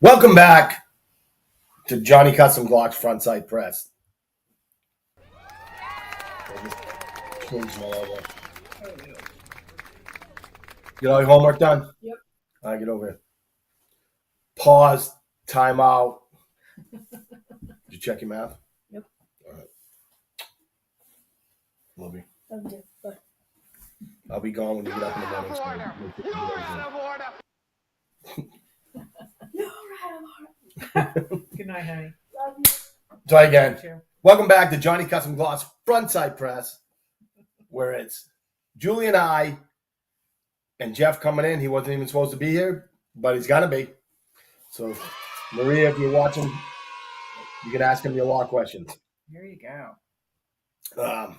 Welcome back to Johnny Custom Glock's Frontside Press. Get all your homework done? Yep. All right, get over here. Pause, time out. Did you check your math? Yep. All right. Love you. Love you. Bye. I'll be gone when you get up in the morning. You're out of order. Good night, honey. Love you. Try again. Too. Welcome back to Johnny Custom Gloss Frontside Press, where it's Julie and I and Jeff coming in. He wasn't even supposed to be here, but he's gonna be. So, Maria, if you're watching, you can ask him your law questions. There you go.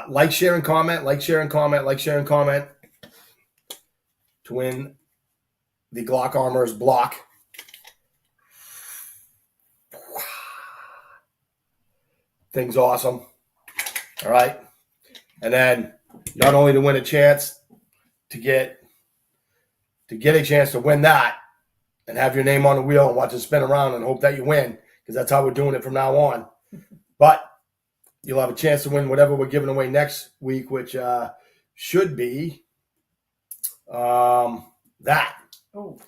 Like, share, and comment. Like, share, and comment. Like, share, and comment to win the Glock Armor's block. Thing's awesome. All right. And then not only to win a chance to get a chance to win that and have your name on the wheel and watch it spin around and hope that you win, because that's how we're doing it from now on. But you'll have a chance to win whatever we're giving away next week, which should be that. Oh,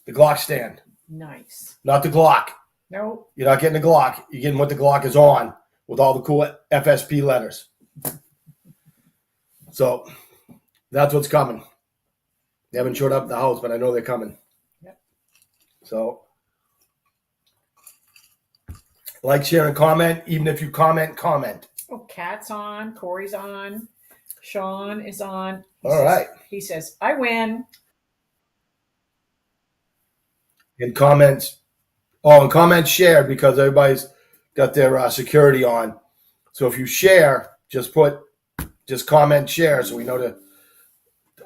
the Glock stand. nice. Not the Glock. Nope. You're not getting the Glock. You're getting what the Glock is on with all the cool FSP letters. So that's what's coming. They haven't showed up at the house, but I know they're coming. Yep. So like, share, and comment. Even if you comment. Oh, Kat's on. Corey's on. Sean is on. All right. He says, I win. And comments. Oh, and comments shared because everybody's got their security on. So if you share, just comment share so we know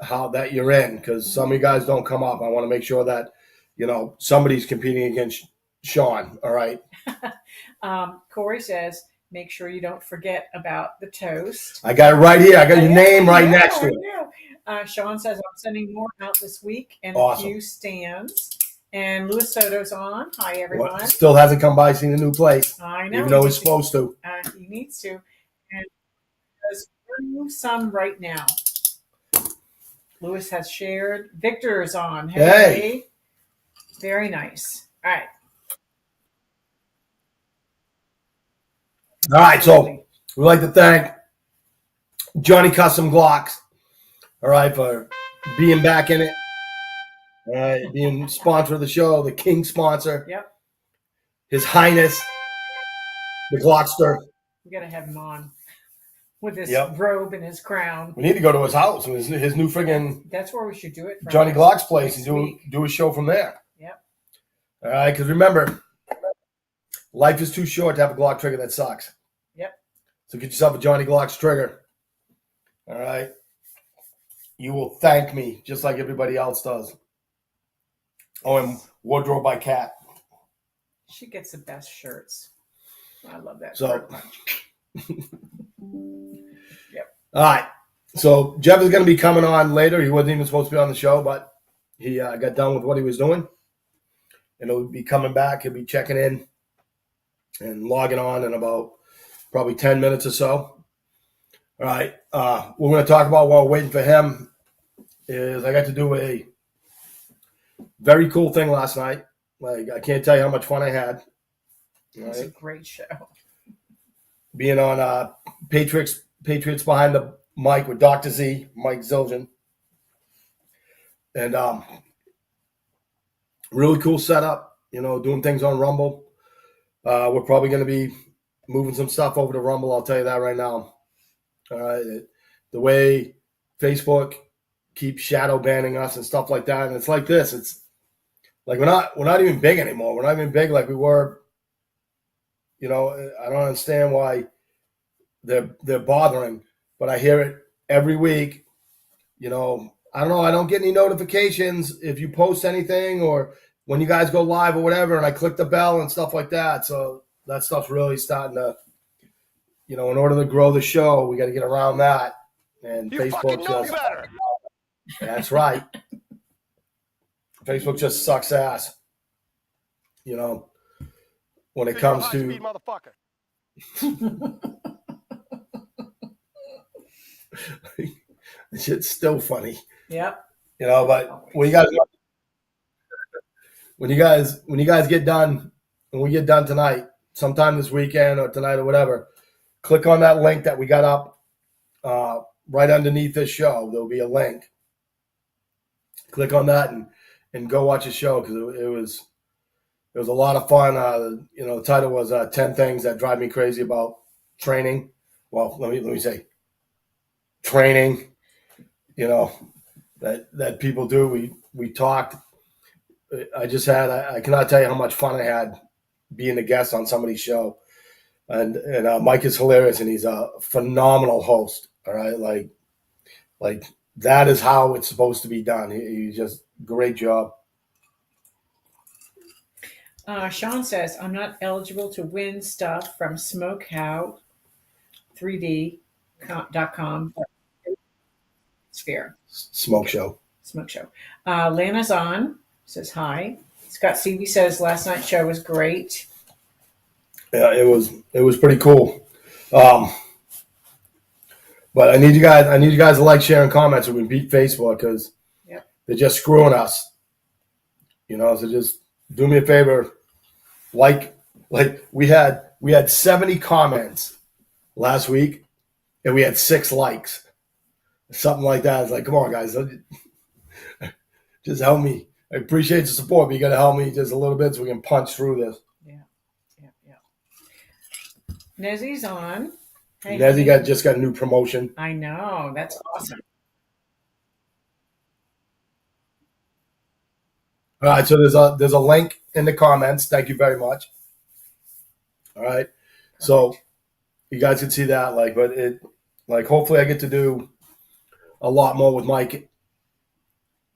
how that you're in, because some of you guys don't come up. I want to make sure that, somebody's competing against Sean. All right. Corey says, make sure you don't forget about the toast. I got it right here. I got your name right next to it. Sean says, I'm sending more out this week and Awesome. a few stands. And Louis Soto's on. Hi, everyone. Well, still hasn't come by, seen a new place. I know. Even though he's supposed to. He needs to. And there's some right now. Louis has shared. Victor is on. Hey. Very nice. All right. All right, so we'd like to thank Johnny Custom Glocks, all right, for being back in it. All right, being sponsor of the show, the king sponsor. Yep. His Highness, the Glockster. We got to have him on with his Yep. robe and his crown. We need to go to his house, his new friggin' That's where we should do it. From Johnny Glock's place and week. do a show from there. Yep. All right, because remember, life is too short to have a Glock trigger that sucks. Yep. So get yourself a Johnny Glock's trigger. All right. You will thank me just like everybody else does. Oh, and Wardrobe by Kat. She gets the best shirts. I love that. So, yep. All right. So Jeff is going to be coming on later. He wasn't even supposed to be on the show, but he got done with what he was doing. And he'll be coming back. He'll be checking in and logging on in about probably 10 minutes or so. All right. What we're going to talk about while we're waiting for him is I got to do a very cool thing last night. Like, I can't tell you how much fun I had. It was a great show. Being on Patriots Behind the Mic with Dr. Z, Mike Zildjian. And really cool setup, doing things on Rumble. We're probably going to be moving some stuff over to Rumble. I'll tell you that right now. All right. The way Facebook keeps shadow banning us and stuff like that. And it's like this. It's like we're not even big anymore. We're not even big like we were. I don't understand why they're bothering, but I hear it every week. I don't know. I don't get any notifications if you post anything or when you guys go live or whatever, and I click the bell and stuff like that. So that stuff's really starting to, in order to grow the show, we got to get around that. And You Facebook fucking know just, better. that's right. Facebook just sucks ass. you know, when it So you're a comes to high-speed motherfucker. shit's still funny, Yep. you know. But when you guys get done, when we get done tonight, sometime this weekend or tonight or whatever, click on that link that we got up right underneath this show. There'll be a link. Click on that and go watch the show because it was a lot of fun. The title was 10 Things That Drive Me Crazy About Training. Well, let me say training, that people do. We talked. I cannot tell you how much fun I had being a guest on somebody's show. And Mike is hilarious and he's a phenomenal host. All right. Like that is how it's supposed to be done. He's just great job. Sean says, I'm not eligible to win stuff from smokehow3d.com. Sphere. Smoke show. Smoke show. Lana's on, says hi. Scott Seavey says, last night's show was great. Yeah, it was pretty cool. But I need you guys to like, share, and comment so we can beat Facebook because they're just screwing us. So just do me a favor. Like we had 70 comments last week and we had 6 likes. Something like that. It's like, come on, guys. Just help me. I appreciate the support, but you got to help me just a little bit so we can punch through this. Yeah. Nezzy's on. Hey, Nezzy just got a new promotion. I know. That's awesome. All right, so there's a link in the comments. Thank you very much. All right, so you guys can see that. But hopefully I get to do a lot more with Mike.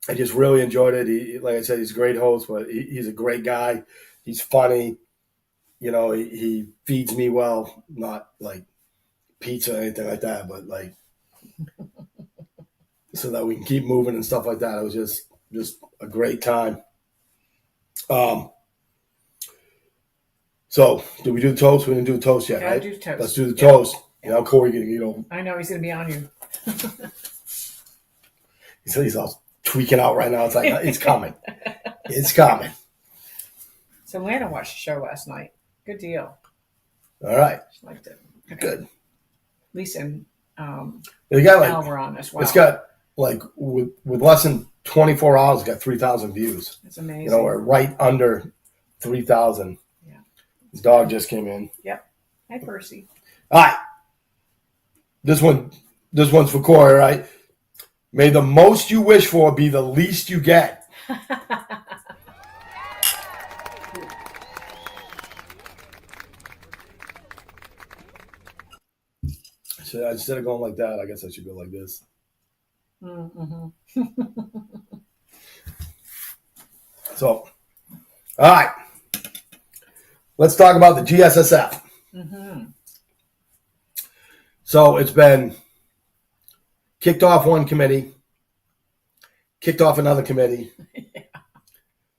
I just really enjoyed it. Like I said, he's a great host, but he's a great guy. He's funny. He feeds me well, not like pizza or anything like that, but like so that we can keep moving and stuff like that. It was just a great time. So did we do the toast? We didn't do the toast yet, right? Do toast. Let's do the toast. Corey, I know he's gonna be on you. He's all tweaking out right now. It's like it's coming. It's coming. So Lana watched the show last night. Good deal. All right. She liked it. Okay. Good. Lisa and Al were on as well. It's got with less than 24 hours, it's got 3,000 views. It's amazing. We're right under 3,000. Yeah. His dog just came in. Yep. Hi, Percy. All right. This one's for Corey, right? May the most you wish for be the least you get. So instead of going like that, I guess I should go like this. Mm-hmm. So, all right. Let's talk about the GSSF. Mm-hmm. So it's been kicked off one committee, kicked off another committee,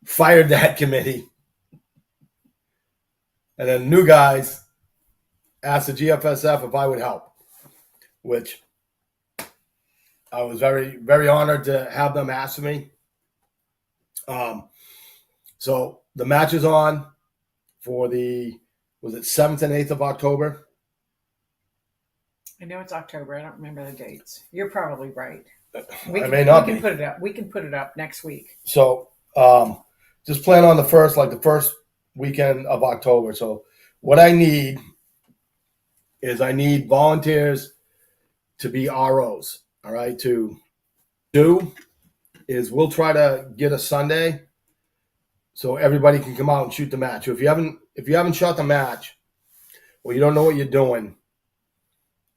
fired that committee, and then new guys asked the GFSF if I would help, which I was very, very honored to have them ask me. So the match is on for was it 7th and 8th of October? I know it's October. I don't remember the dates. You're probably right. I may not be. We can put it up. We can put it up next week. So just plan on the first weekend of October. So what I need is volunteers to be ROs. All right. To do is we'll try to get a Sunday so everybody can come out and shoot the match. If you haven't shot the match or you don't know what you're doing,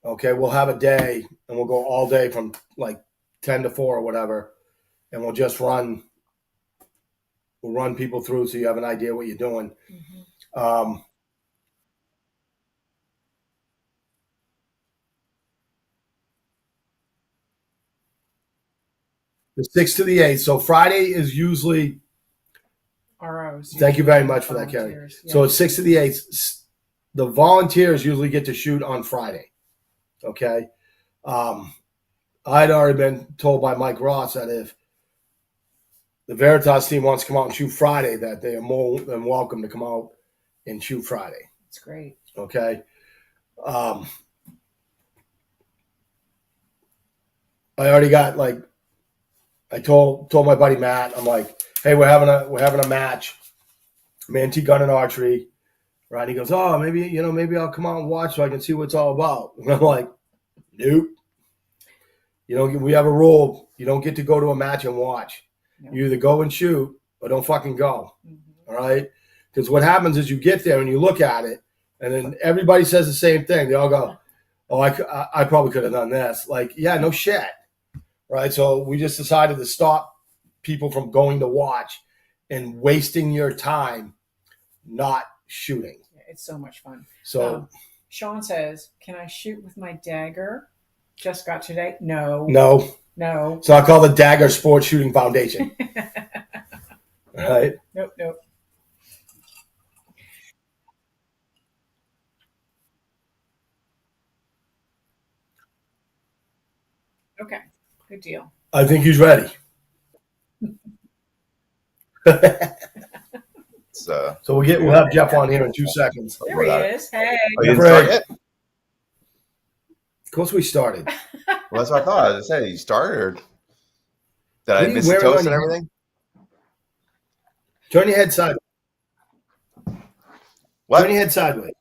okay, we'll have a day and we'll go all day from like 10 to 4 or whatever, and we'll just run people through so you have an idea what you're doing. Mm-hmm. The 6th to the 8th. So Friday is usually ROs. Thank you very much for that, Kerry. Volunteers, yeah. So it's 6 to the 8th. The volunteers usually get to shoot on Friday. Okay. I'd already been told by Mike Ross that if the Veritas team wants to come out and shoot Friday, that they are more than welcome to come out and shoot Friday. That's great. Okay. I already got I told my buddy Matt, I'm like, hey, we're having a match, Mantique gun and archery, right? He goes, oh, maybe I'll come out and watch so I can see what it's all about. And I'm like, nope. We have a rule. You don't get to go to a match and watch. No. You either go and shoot or don't fucking go. Mm-hmm. All right? Because what happens is you get there and you look at it, and then everybody says the same thing. They all go, oh, I probably could have done this. Like, yeah, no shit. Right? So we just decided to stop people from going to watch and wasting your time not shooting. Yeah, it's so much fun. So Sean says, can I shoot with my dagger? Just got today? No. No. So I call the Dagger Sports Shooting Foundation. All right? Nope. Okay. Good deal. I think he's ready. So we'll have Jeff on here in 2 seconds. There he is. Hey. Oh, you didn't start yet? Of course we started. Well, that's what I thought. I was saying, you started, or did I What are miss you the wearing toast on and your- everything? Turn your head sideways. What? Turn your head sideways.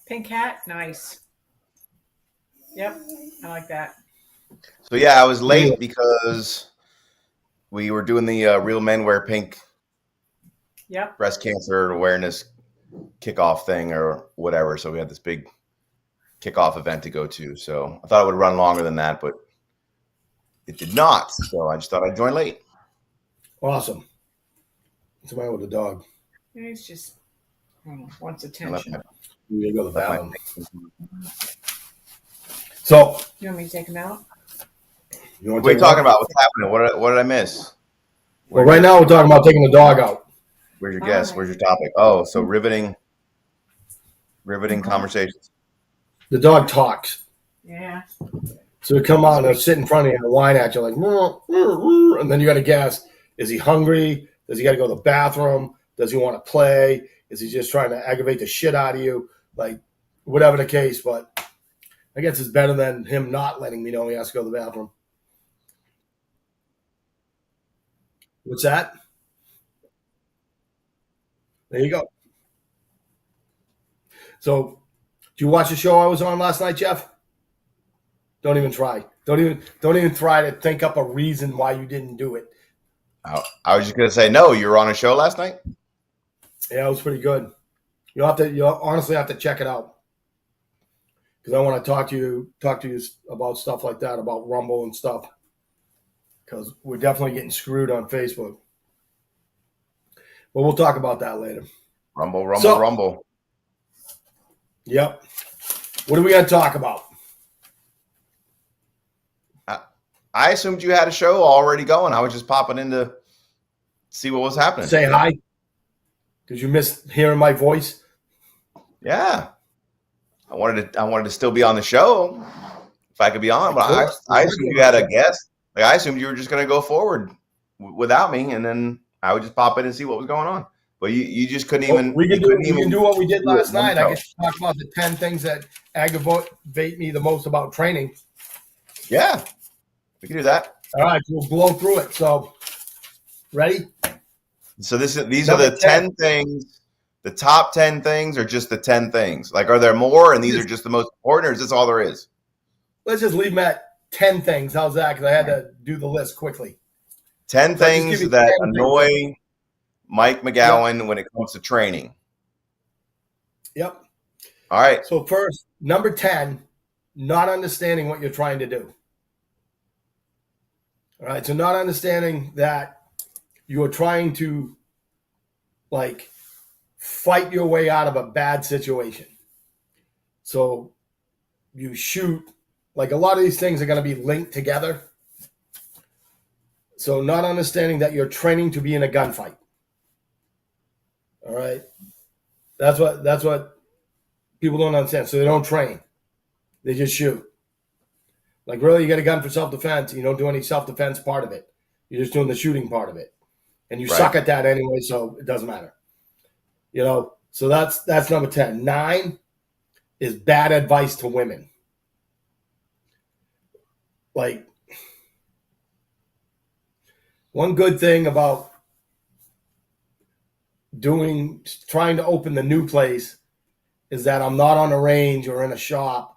Pink hat. Nice. Yep. I like that. So yeah, I was late because we were doing the Real Men Wear Pink Yep. breast cancer awareness kickoff thing or whatever. So we had this big kickoff event to go to. So I thought it would run longer than that, but it did not. So I just thought I'd join late. Awesome. What's the matter with the dog? He's just wants I left attention. my- You gotta go to the left my- bathroom. So You want me to take him out? you want What are you to talking about? What's happening? What did I miss? Well, right now we're talking about taking the dog out. Where's your All guess? right. Where's your topic? Oh, so riveting conversations. The dog talks. Yeah. So we come out and they'll sit in front of you and whine at you like, "Rrr, rrr, rrr," and then you got to guess: is he hungry? Does he got to go to the bathroom? Does he want to play? Is he just trying to aggravate the shit out of you? Like, whatever the case. But I guess it's better than him not letting me know he has to go to the bathroom. What's that? There you go. So, did you watch the show I was on last night, Jeff? Don't even try. Don't even try to think up a reason why you didn't do it. I was just gonna say no. You were on a show last night. Yeah, it was pretty good. You'll honestly have to check it out because I want to talk to you about stuff like that, about Rumble and stuff. Because we're definitely getting screwed on Facebook. But we'll talk about that later. Rumble. Yep. What are we going to talk about? I assumed you had a show already going. I was just popping in to see what was happening. Say hi. Did you miss hearing my voice? Yeah, I wanted to still be on the show if I could be on, but I assumed you had a guest. Like I assumed you were just going to go forward without me, and then I would just pop in and see what was going on. But you just couldn't even. We can do what we did do it last night. I one can talk about the 10 things that aggravate me the most about training. Yeah, we can do that. All right, we'll blow through it. So, ready? So these are Number the 10 things. The top 10 things, or just the 10 things? Like, are there more, and these are just the most important, or is this all there is? Let's just leave them at 10 things. How's that? Because I had to do the list quickly. 10 So just give things you that 10 annoy Mike McGowan when it comes to training. Yep. All right. So first, number 10, not understanding what you're trying to do. All right. So not understanding that you're trying to fight your way out of a bad situation. So you shoot, a lot of these things are going to be linked together. So not understanding that you're training to be in a gunfight. All right. That's what people don't understand. So they don't train. They just shoot. Like, really, you get a gun for self-defense. You don't do any self-defense part of it. You're just doing the shooting part of it. And you suck at that anyway, so it doesn't matter. So that's number 10. 9 is bad advice to women. Like, one good thing about trying to open the new place is that I'm not on a range or in a shop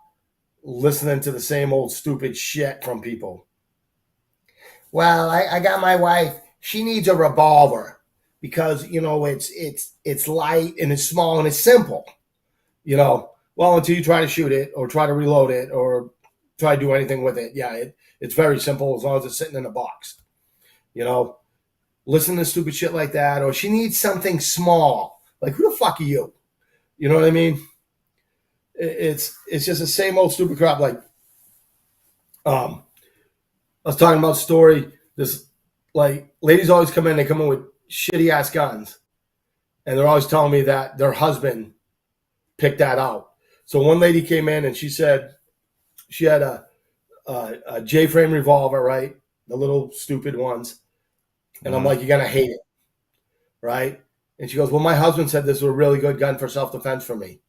listening to the same old stupid shit from people. Well, I got my wife. She needs a revolver because it's light and it's small and it's simple. Well, until you try to shoot it or try to reload it or try to do anything with it, yeah, it's very simple as long as it's sitting in a box. Listen to stupid shit like that, or she needs something small. Like, who the fuck are you? You know what I mean? It's just the same old stupid crap. Like, I was talking about a story. This, like, ladies always come in. They come in with shitty ass guns, and they're always telling me that their husband picked that out. So one lady came in and she said she had a J-frame revolver, right? The little stupid ones. And I'm like, you're going to hate it, right? And she goes, well, my husband said this was a really good gun for self-defense for me.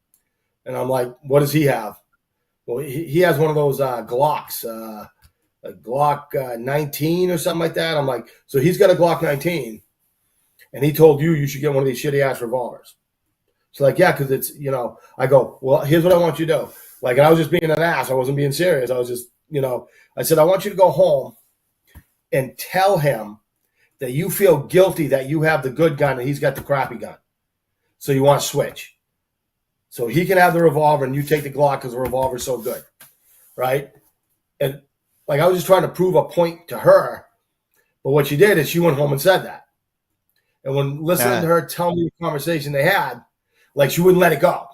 And I'm like, what does he have? Well, he has one of those Glocks, a Glock 19 or something like that. I'm like, so he's got a Glock 19, and he told you should get one of these shitty-ass revolvers. She's like, yeah, because it's, I go, well, here's what I want you to do. Like, and I was just being an ass. I wasn't being serious. I was just, I said, I want you to go home and tell him that you feel guilty that you have the good gun and he's got the crappy gun. So you want to switch. So he can have the revolver and you take the Glock because the revolver's so good, right? And, like, I was just trying to prove a point to her. But what she did is she went home and said that. And when listening to her tell me the conversation they had, like, she wouldn't let it go.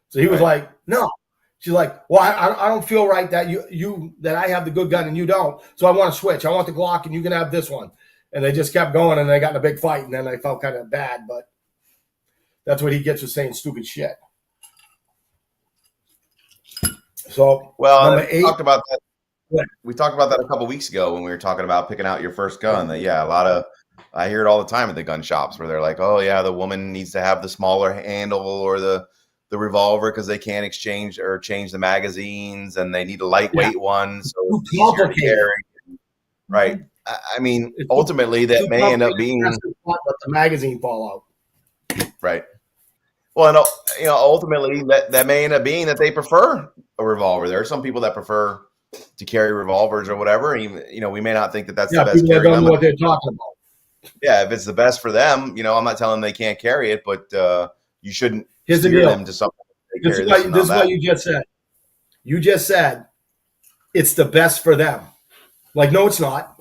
So he was like, no. She's like, well, I don't feel right that that I have the good gun and you don't. So I want to switch. I want the Glock and you can have this one. And they just kept going and they got in a big fight. And then I felt kind of bad. But that's what he gets for saying stupid shit. So, well, number 8. We talked about that. Yeah. We talked about that a couple weeks ago when we were talking about picking out your first gun. That I hear it all the time at the gun shops where they're like, oh yeah, the woman needs to have the smaller handle or the revolver because they can't exchange or change the magazines and they need a lightweight one. So it's easier to carry. Right. I mean, ultimately that may end up being let the magazine fall out. Right. Well, and ultimately that may end up being that they prefer a revolver. There are some people that prefer to carry revolvers or whatever. Even, we may not think that that's the best carry gun. Don't know what they're talking about. Yeah, if it's the best for them, I'm not telling them they can't carry it, but you shouldn't steer them to something. This is what you just said. You just said it's the best for them. Like, no, it's not.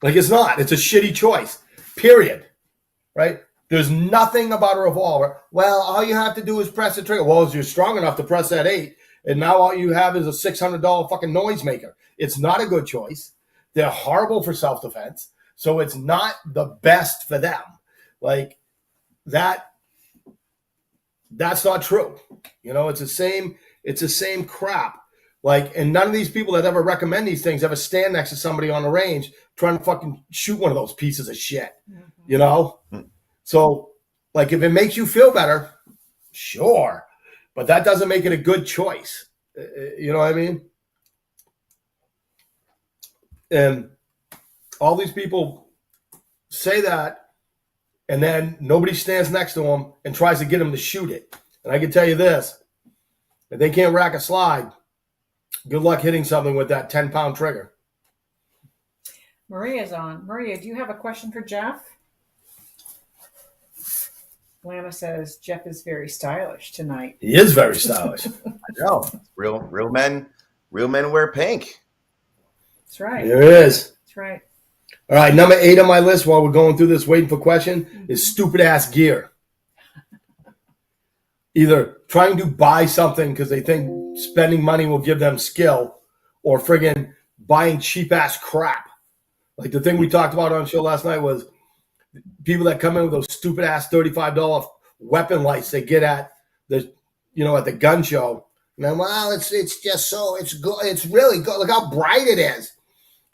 Like, it's not. It's a shitty choice. Period. Right? There's nothing about a revolver. Well, all you have to do is press the trigger. Well, you're strong enough to press that 8, and now all you have is a $600 fucking noisemaker. It's not a good choice. They're horrible for self-defense, so it's not the best for them. Like, that's not true. It's the same crap. Like, and none of these people that ever recommend these things ever stand next to somebody on the range trying to fucking shoot one of those pieces of shit. Mm-hmm. So, like, if it makes you feel better, sure. But that doesn't make it a good choice. You know what I mean? And all these people say that, and then nobody stands next to them and tries to get them to shoot it. And I can tell you this, if they can't rack a slide, good luck hitting something with that 10-pound trigger. Maria's on. Maria, do you have a question for Jeff? Lana says Jeff is very stylish tonight. He is very stylish. I know. Real men wear pink. That's right. There it is. That's right. All right, number 8 on my list while we're going through this waiting for question is stupid ass gear. Either trying to buy something because they think spending money will give them skill, or friggin' buying cheap ass crap. Like the thing we talked about on the show last night was people that come in with those stupid ass $35 weapon lights they get at the, at the gun show. And then, well, it's just so it's good. It's really good. Look how bright it is.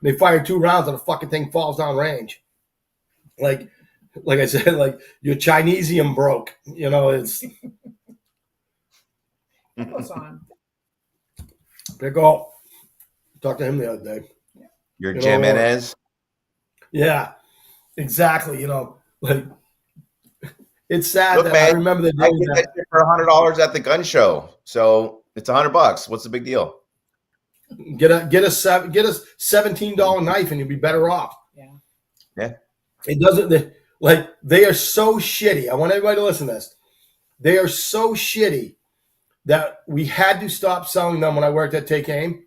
They fire 2 rounds and the fucking thing falls down range. Like I said, like your Chinesium broke. It's What goes on? big old. Talked to him the other day. Your Jimenez. Yeah, exactly. Like it's sad Look, that man, I remember the I day get that. that shit for $100 at the gun show, so it's $100. What's the big deal? Get a $17 knife and you'll be better off. Yeah. It doesn't they are so shitty. I want everybody to listen to this. They are so shitty that we had to stop selling them when I worked at Take Aim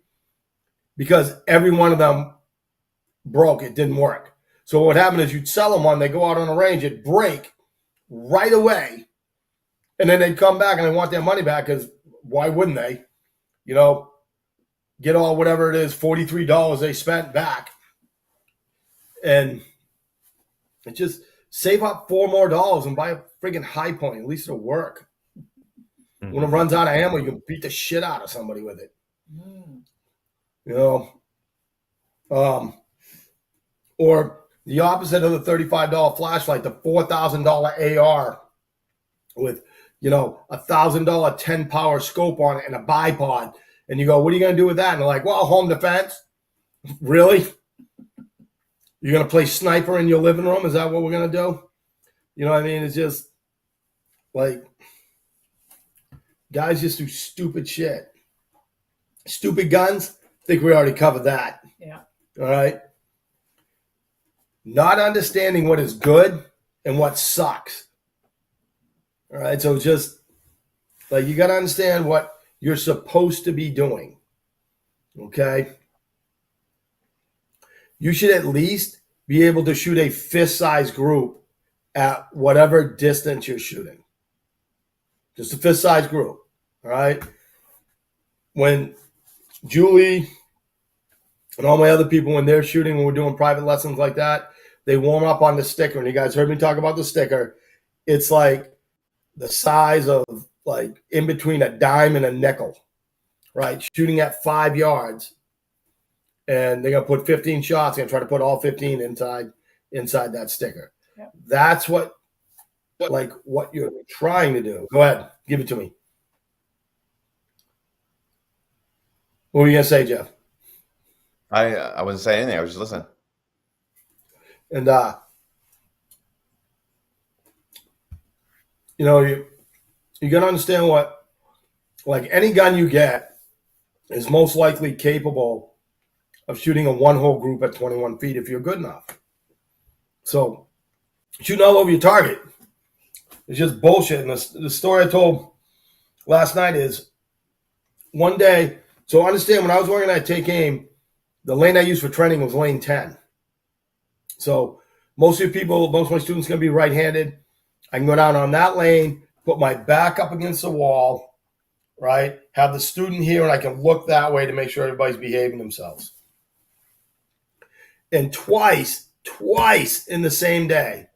because every one of them broke. It didn't work. So what happened is you'd sell them one, they go out on a range, it'd break right away, and then they'd come back and they want their money back because why wouldn't they? Get all whatever it is, $43 they spent back. And it just save up $4 more and buy a friggin' High Point. At least it'll work. Mm-hmm. When it runs out of ammo, you can beat the shit out of somebody with it. Or the opposite of the $35 flashlight, the $4,000 AR with, a $1,000 10 power scope on it and a bipod. And you go, what are you going to do with that? And they're like, well, home defense. Really? You're going to play sniper in your living room? Is that what we're going to do? You know what I mean? It's just like guys just do stupid shit. Stupid guns. I think we already covered that. Yeah. All right. Not understanding what is good and what sucks. All right. So just like you got to understand what you're supposed to be doing. Okay. You should at least be able to shoot a fist-sized group at whatever distance you're shooting. Just a fist-sized group. All right. When Julie and all my other people, when they're shooting, when we're doing private lessons like that, they warm up on the sticker. And you guys heard me talk about the sticker. It's like the size of like in between a dime and a nickel, right? Shooting at 5 yards. And they're going to put 15 shots. They're going to try to put all 15 inside that sticker. Yep. That's what you're trying to do. Go ahead. Give it to me. What were you going to say, Jeff? I wasn't saying anything. I was just listening. And, you got to understand what, like any gun you get is most likely capable of shooting a one-hole group at 21 feet if you're good enough. So shooting all over your target is just bullshit. And the story I told last night is one day, so understand when I was working at Take Aim, the lane I used for training was lane 10. So most of my students are going to be right-handed. I can go down on that lane, put my back up against the wall, right? Have the student here, and I can look that way to make sure everybody's behaving themselves. And twice in the same day,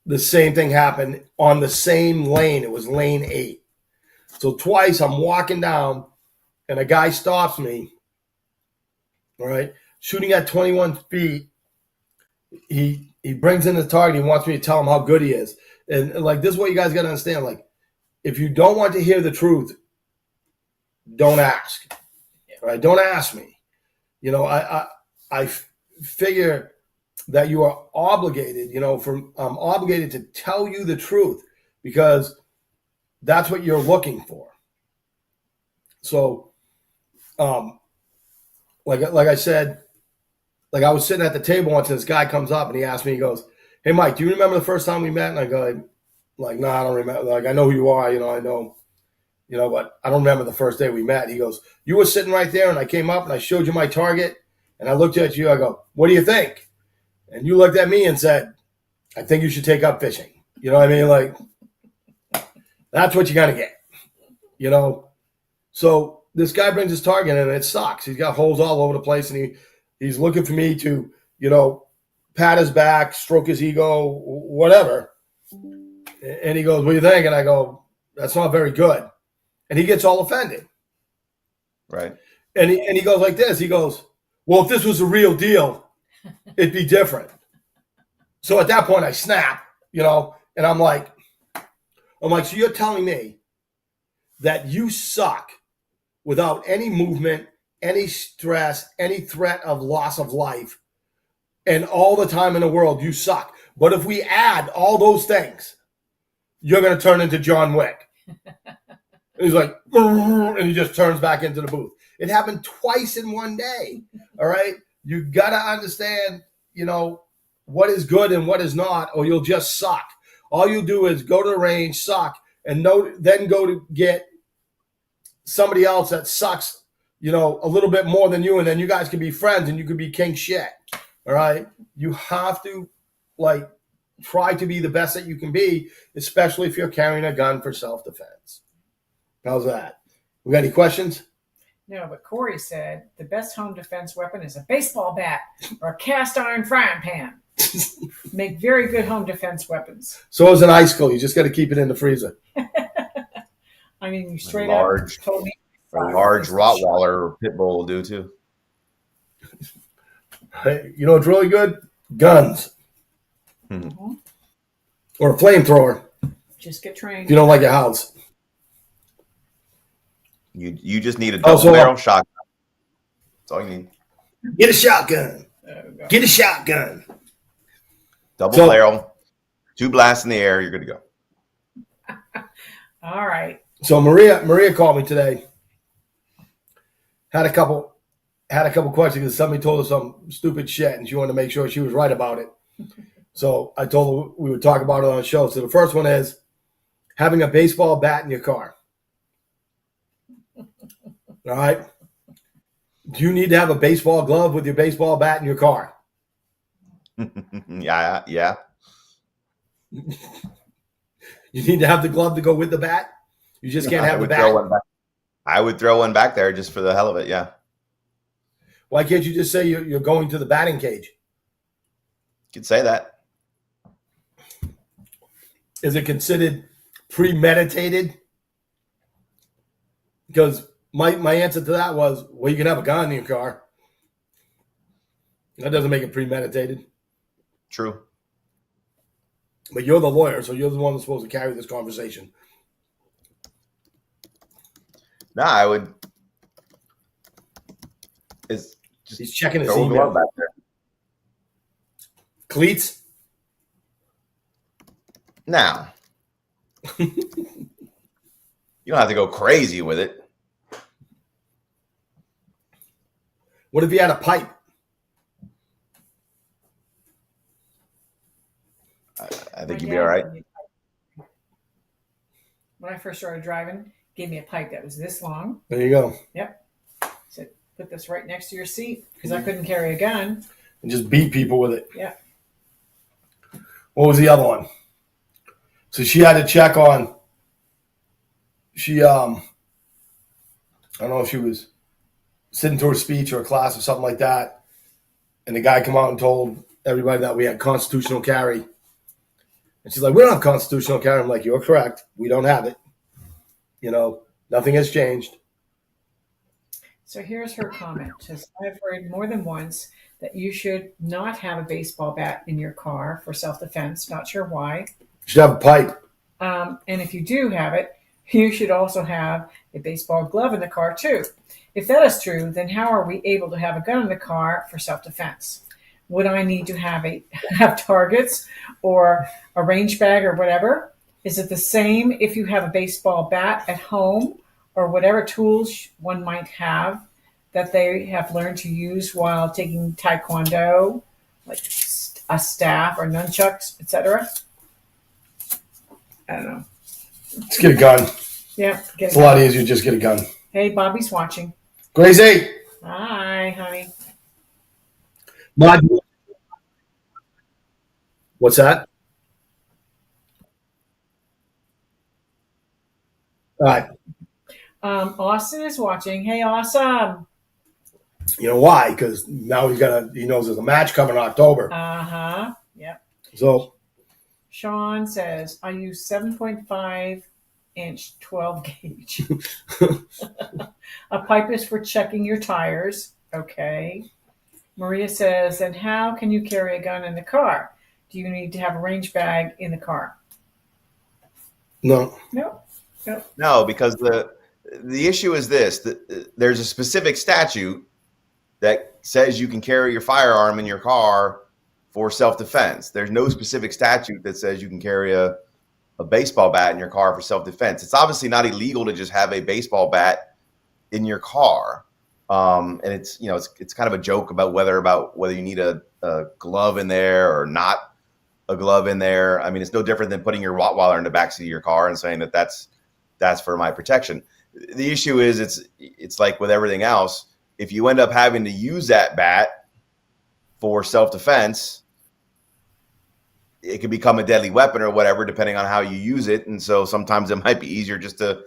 the same thing happened on the same lane. It was lane 8. So twice I'm walking down, and a guy stops me, all right, shooting at 21 feet. He brings in the target. He wants me to tell him how good he is. And like, this is what you guys got to understand. Like, if you don't want to hear the truth, don't ask. All right? Don't ask me. I figure that you are obligated, I'm obligated to tell you the truth because that's what you're looking for. So, like I said, like I was sitting at the table once and this guy comes up and he asked me, he goes, "Hey, Mike, do you remember the first time we met?" And I go, like, "No, I don't remember. Like, I know who you are, I know, but I don't remember the first day we met." He goes, "You were sitting right there and I came up and I showed you my target and I looked at you. I go, 'What do you think?' And you looked at me and said, 'I think you should take up fishing.'" You know what I mean? Like, that's what you got to get, So this guy brings his target and it sucks. He's got holes all over the place and he's looking for me to, pat his back, stroke his ego, whatever. And he goes, "What do you think?" And I go, "That's not very good." And he gets all offended. Right. And he goes like this. He goes, "Well, if this was a real deal, it'd be different." So at that point, I snap, and I'm like, so you're telling me that you suck without any movement, any stress, any threat of loss of life, and all the time in the world, you suck. But if we add all those things, you're going to turn into John Wick. And he's like, and he just turns back into the booth. It happened twice in one day. All right. You got to understand, what is good and what is not, or you'll just suck. All you do is go to the range, suck, and then go to get somebody else that sucks, a little bit more than you, and then you guys can be friends and you could be king shit. All right. You have to try to be the best that you can be, especially if you're carrying a gun for self-defense. How's that? We got any questions? No, but Corey said the best home defense weapon is a baseball bat or a cast iron frying pan. Make very good home defense weapons. So is an icicle. You just got to keep it in the freezer. I mean, you straight Large- up told me. A large Rottweiler or pit bull will do too. Hey, you know what's really good? Guns. Mm-hmm. Or a flamethrower Just get if trained. you don't like your house. You just need a double barrel shotgun. That's all you need. Get a shotgun. There we go. Get a shotgun. Double So- barrel, 2 blasts in the air, you're good to go. All right. So Maria called me today. Had a couple questions because somebody told her some stupid shit and she wanted to make sure she was right about it. So I told her we would talk about it on the show. So the first one is having a baseball bat in your car. All right. Do you need to have a baseball glove with your baseball bat in your car? Yeah. You need to have the glove to go with the bat? You just can't have the bat? I would throw one back there just for the hell of it, yeah. Why can't you just say you're going to the batting cage? You could say that. Is it considered premeditated? Because my answer to that was, well, you can have a gun in your car. That doesn't make it premeditated. True. But you're the lawyer, so you're the one that's supposed to carry this conversation. No, I would. Is just He's checking his throw a glove email. back there. Cleats? Now, you don't have to go crazy with it. What if you had a pipe? I think My you'd be dad all right. gave me a pipe. When I first started driving, gave me a pipe that was this long. There you go. Said, put this right next to your seat because I couldn't carry a gun. And just beat people with it. Yeah. What was the other one? So she had to check on. I don't know if she was sitting through a speech or a class or something like that, and the guy come out and told everybody that we had constitutional carry. And she's like, "We don't have constitutional carry." I'm like, "You're correct. We don't have it. Nothing has changed." So here's her comment. Says, I've heard more than once that you should not have a baseball bat in your car for self-defense. Not sure why. You should have a pipe. And if you do have it, you should also have a baseball glove in the car too. If that is true, then how are we able to have a gun in the car for self-defense? Would I need to have targets or a range bag or whatever? Is it the same if you have a baseball bat at home or whatever tools one might have that they have learned to use while taking taekwondo, like a staff or nunchucks, etc.? I don't know. Just get a gun. Yeah, get It's a lot easier to just get a gun. Hey, Bobby's watching. Gracie, Hi, honey. Mod. What's that? All right. Austin is watching. Hey, awesome. You know why? Because now he knows there's a match coming in October. Yep. So Sean says, I use 7.5-inch 12 gauge. A pipe is for checking your tires. Okay. Maria says, then how can you carry a gun in the car? Do you need to have a range bag in the car? no. No, because the issue is this: there's a specific statute that says you can carry your firearm in your car for self-defense. There's no specific statute that says you can carry a baseball bat in your car for self-defense. It's obviously not illegal to just have a baseball bat in your car. And it's kind of a joke about whether you need a glove in there or not a glove in there. I mean, it's no different than putting your Rottweiler in the backseat of your car and saying that's for my protection. The issue is it's like with everything else. If you end up having to use that bat for self-defense, it can become a deadly weapon or whatever, depending on how you use it. And so sometimes it might be easier just to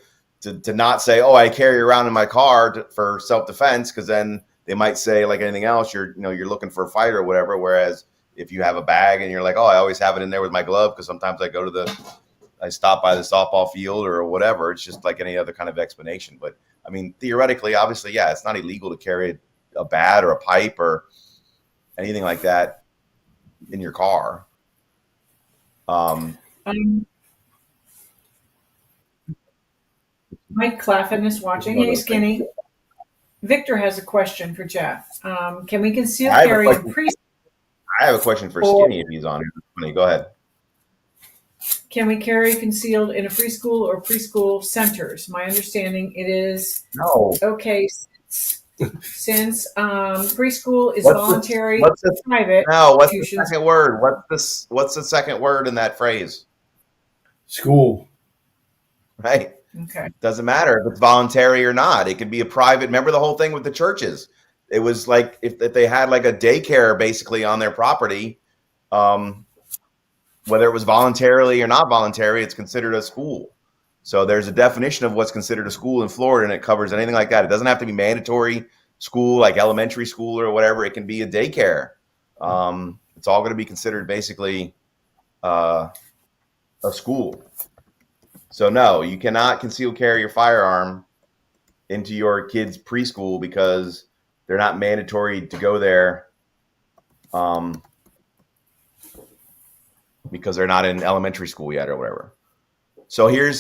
not say, oh, I carry around in my car for self-defense, because then they might say, like anything else, you're looking for a fight or whatever. Whereas if you have a bag and you're like, oh, I always have it in there with my glove because sometimes I stop by the softball field or whatever. It's just like any other kind of explanation. But I mean, theoretically, obviously, yeah, it's not illegal to carry a bat or a pipe or anything like that in your car. Mike Claffin is watching. Hey, Skinny. Victor has a question for Jeff. Can we conceal carry in preschool? I have a question for Skinny if he's on here. Go ahead. Can we carry concealed in a preschool or preschool centers? My understanding it is no. Okay, since preschool is voluntary, private. No, what's the second word? What's the second word in that phrase? School. Right. Okay. Doesn't matter if it's voluntary or not. It could be a private. Remember the whole thing with the churches? It was like if they had like a daycare basically on their property, whether it was voluntarily or not voluntary, it's considered a school. So there's a definition of what's considered a school in Florida, and it covers anything like that. It doesn't have to be mandatory school, like elementary school or whatever. It can be a daycare. It's all going to be considered basically a school. So no, you cannot conceal carry your firearm into your kid's preschool because they're not mandatory to go there, because they're not in elementary school yet or whatever. So here,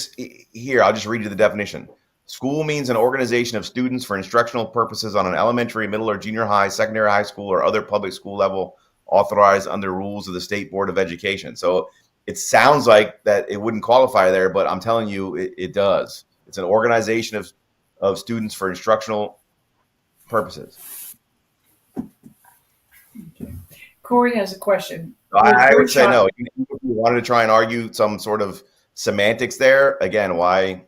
I'll just read you the definition. School means an organization of students for instructional purposes on an elementary, middle, or junior high, secondary high school, or other public school level authorized under rules of the State Board of Education. So it sounds like that it wouldn't qualify there, but I'm telling you it does. It's an organization of students for instructional purposes. Okay. Corey has a question. I would say no. If you wanted to try and argue some sort of semantics there, again, why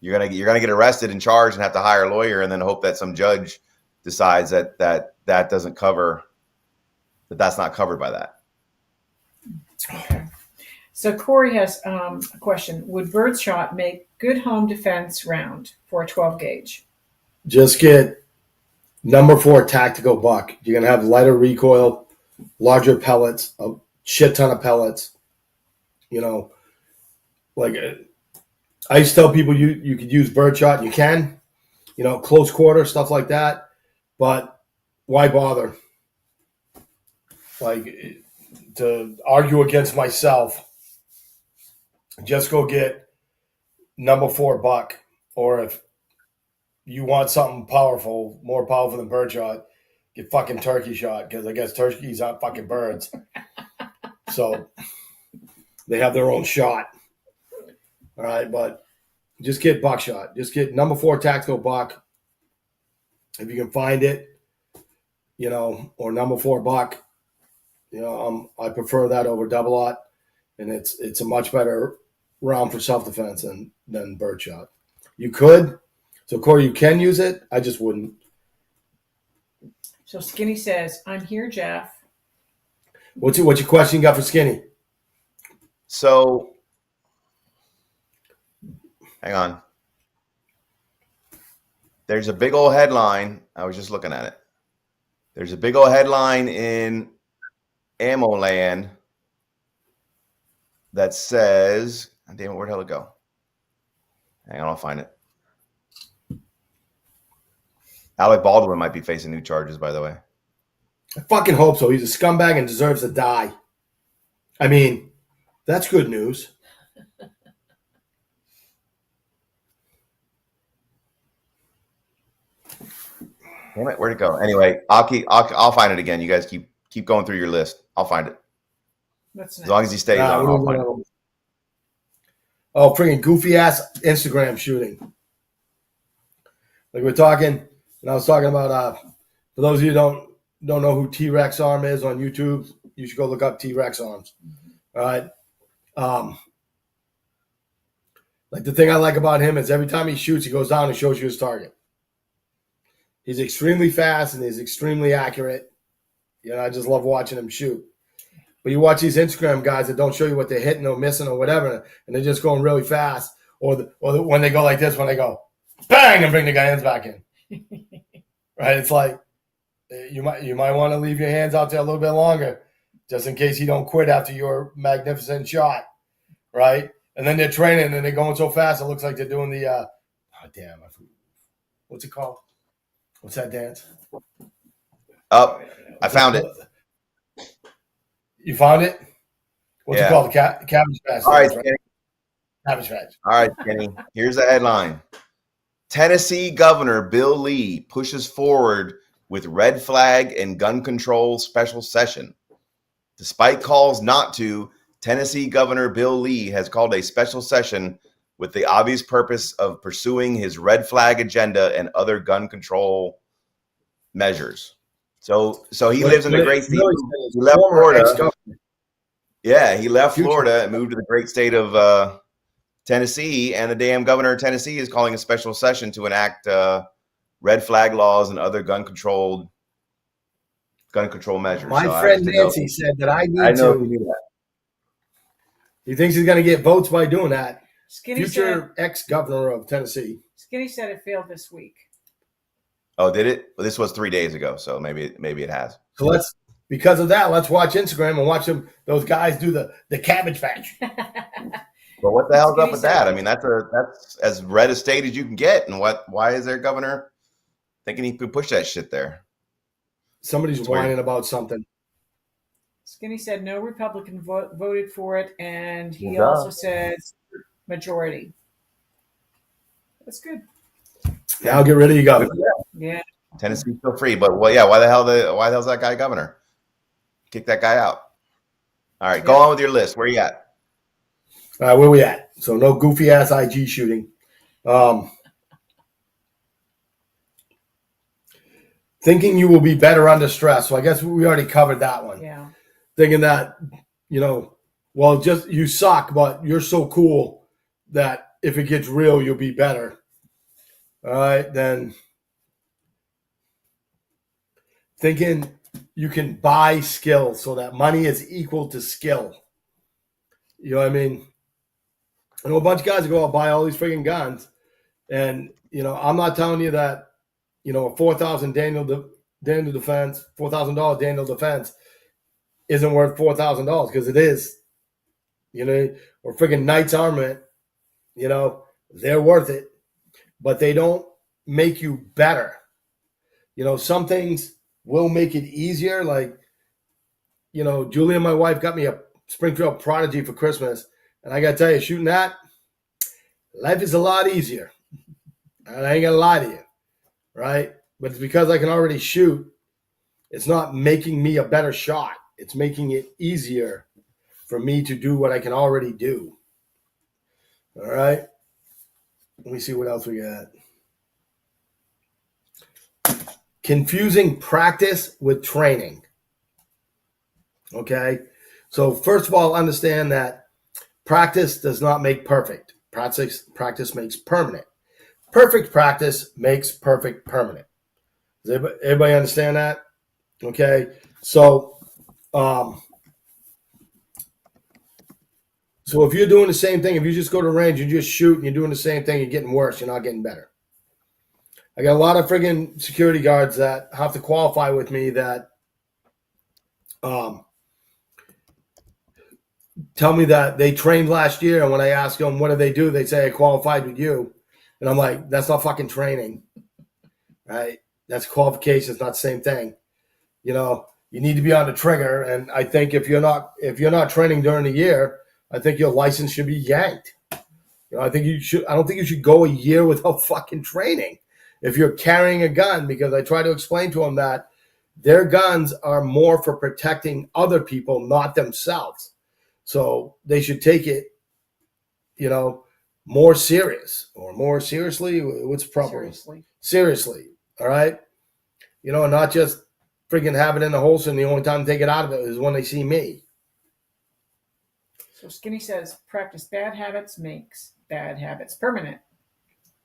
you're gonna get arrested and charged and have to hire a lawyer and then hope that some judge decides that doesn't cover that's not covered by that. Okay. So Corey has a question. Would birdshot make good home defense round for a 12 gauge? Just get number 4 tactical buck. You're going to have lighter recoil, larger pellets, a shit ton of pellets. Like I used to tell people you could use birdshot. You can, close quarter, stuff like that. But why bother? Like, to argue against myself, just go get number 4 buck. Or if you want something powerful, more powerful than birdshot, get fucking turkey shot, because I guess turkeys aren't fucking birds. So they have their own shot. All right, but just get buckshot. Just get number 4 tactical buck. If you can find it, or number 4 buck. I prefer that over double aught, and it's a much better round for self-defense than birdshot. You could. So, Corey, you can use it. I just wouldn't. So Skinny says, I'm here, Jeff. What's your question you got for Skinny? So, hang on. there's a big old headline. I was just looking at it. There's a big old headline in Ammo Land that says, damn it, where the hell did it go? Hang on, I'll find it. Alec Baldwin might be facing new charges, by the way. I fucking hope so. He's a scumbag and deserves to die. I mean, that's good news. Damn it, where'd it go? Anyway, I'll find it again. You guys keep going through your list. I'll find it. That's As long as he stays on, I'll find it. Oh, freaking goofy ass Instagram shooting. Like we're talking, and I was talking about. For those of you who don't know who T-Rex Arm is on YouTube, you should go look up T-Rex Arms. All right. Like the thing I like about him is every time he shoots, he goes down and shows you his target. He's extremely fast and he's extremely accurate. You know, I just love watching him shoot. But you watch these Instagram guys that don't show you what they're hitting or missing or whatever, and they're just going really fast. Or when they go like this, when they go bang and bring the hands back in. Right? It's like you might want to leave your hands out there a little bit longer, just in case you don't quit after your magnificent shot. Right? And then they're training and they're going so fast it looks like they're doing the what's it called? What's that dance? Oh, I found it. You found it? What's it called? The cabbage patch. All right, right? Cabbage patch. All right, Kenny. Here's the headline. Tennessee Governor Bill Lee pushes forward with red flag and gun control special session. Despite calls not to, Tennessee Governor Bill Lee has called a special session with the obvious purpose of pursuing his red flag agenda and other gun control measures. So he lives in the great state. He left Florida. Yeah, he left Florida and moved to the great state of Tennessee, and the damn governor of Tennessee is calling a special session to enact red flag laws and other gun control measures. My friend Nancy said that I need to. He thinks he's going to get votes by doing that. Future ex-governor of Tennessee. Skinny said it failed this week. Oh, did it? Well, this was 3 days ago, so maybe it has. So because of that, let's watch Instagram and watch those guys do the cabbage patch. But what the hell's up with that? I mean, that's as red a state as you can get. And why is their governor thinking he could push that shit there? Somebody's whining about something. Skinny said no Republican voted for it, and he also said majority. That's good. Yeah, I'll get rid of you, governor. Yeah. Tennessee's still free, but why the hell's that guy governor? Kick that guy out. All right, go on with your list. Where you at? All right, where we at? So no goofy ass IG shooting. Thinking you will be better under stress. So I guess we already covered that one. Yeah. Thinking that, well, just you suck, but you're so cool that if it gets real, you'll be better. All right, then thinking you can buy skill so that money is equal to skill. You know what I mean? I know a bunch of guys go out and buy all these freaking guns. And, I'm not telling you that, a $4,000 Daniel defense, $4,000 Daniel defense isn't worth $4,000 because it is. Or freaking Knight's armament, they're worth it. But they don't make you better. Some things will make it easier. Like, Julie and my wife got me a Springfield Prodigy for Christmas. And I got to tell you, shooting that, life is a lot easier. And I ain't going to lie to you, right? But it's because I can already shoot. It's not making me a better shot. It's making it easier for me to do what I can already do. All right? Let me see what else we got. Confusing practice with training. Okay? So first of all, understand that practice does not make perfect. Practice makes permanent. Perfect practice makes perfect permanent. Does everybody understand that? Okay? So if you're doing the same thing, if you just go to range, you just shoot and you're doing the same thing, you're getting worse, you're not getting better. I got a lot of friggin' security guards that have to qualify with me that tell me that they trained last year, and when I ask them what do they do, they say I qualified with you, and I'm like, that's not fucking training, right? That's qualifications, not the same thing. You know, you need to be on the trigger, and I think if you're not training during the year, I think your license should be yanked. You know, I don't think you should go a year without fucking training if you're carrying a gun, because I try to explain to them that their guns are more for protecting other people, not themselves. So they should take it, you know, more serious or more seriously. What's proper? Seriously. All right. You know, and not just freaking have it in the holster and the only time they take it out of it is when they see me. So Skinny says, practice bad habits makes bad habits permanent.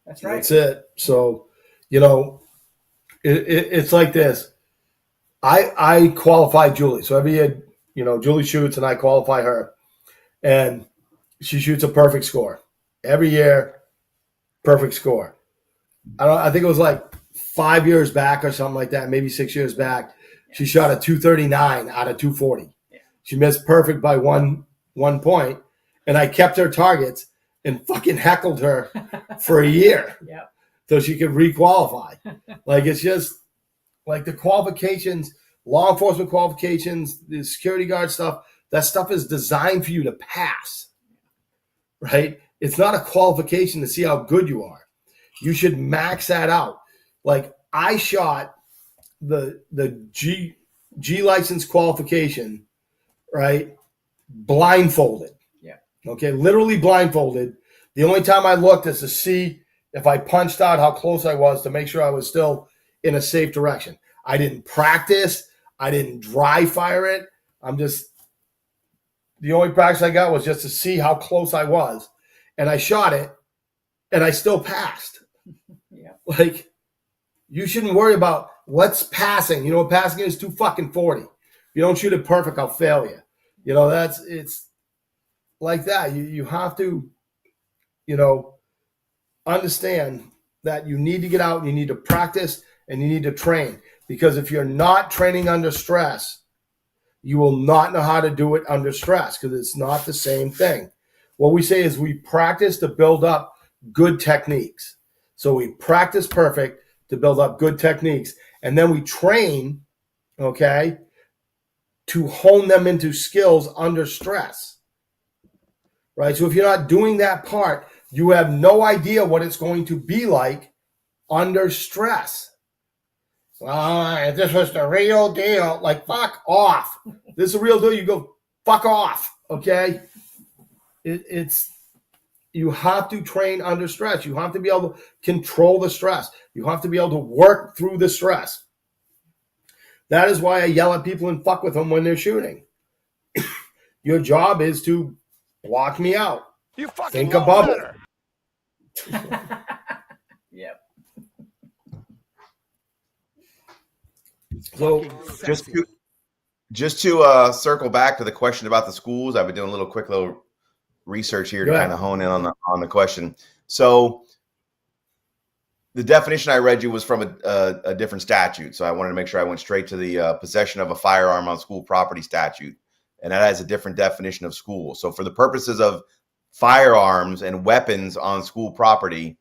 That's right. That's it. So, you know, it's like this. I qualified Julie. So every year, you know, Julie shoots and I qualify her. And she shoots a perfect score. Every year, perfect score. I think it was like 5 years back or something like that, maybe 6 years back. She shot a 239 out of 240. Yeah. She missed perfect by one point, and I kept her targets and fucking heckled her for a year so she could requalify. Like, it's just like the qualifications, law enforcement qualifications, the security guard stuff, that stuff is designed for you to pass, right? It's not a qualification to see how good you are. You should max that out. Like, I shot the G license qualification, right? Blindfolded. Yeah. Okay, literally blindfolded. The only time I looked is to see if I punched out how close I was to make sure I was still in a safe direction. I didn't practice. I didn't dry fire it. The only practice I got was just to see how close I was. And I shot it, and I still passed. Yeah. Like, you shouldn't worry about what's passing. You know what passing is? 240. If you don't shoot it perfect, I'll fail you. You know, it's like that. You have to, you know, understand that you need to get out and you need to practice and you need to train. Because if you're not training under stress, you will not know how to do it under stress, because it's not the same thing. What we say is we practice to build up good techniques. So we practice perfect to build up good techniques. And then we train, okay, to hone them into skills under stress. Right? So if you're not doing that part, you have no idea what it's going to be like under stress. Well, this was the real deal. Like, fuck off. This is a real deal. You go, fuck off. Okay? It's you have to train under stress. You have to be able to control the stress. You have to be able to work through the stress. That is why I yell at people and fuck with them when they're shooting. Your job is to block me out. You fucking Think know above better. Yep. So just to circle back to the question about the schools, I've been doing a little research here to kind of hone in on the question. So the definition I read you was from a different statute. So I wanted to make sure I went straight to the possession of a firearm on school property statute. And that has a different definition of school. So for the purposes of firearms and weapons on school property,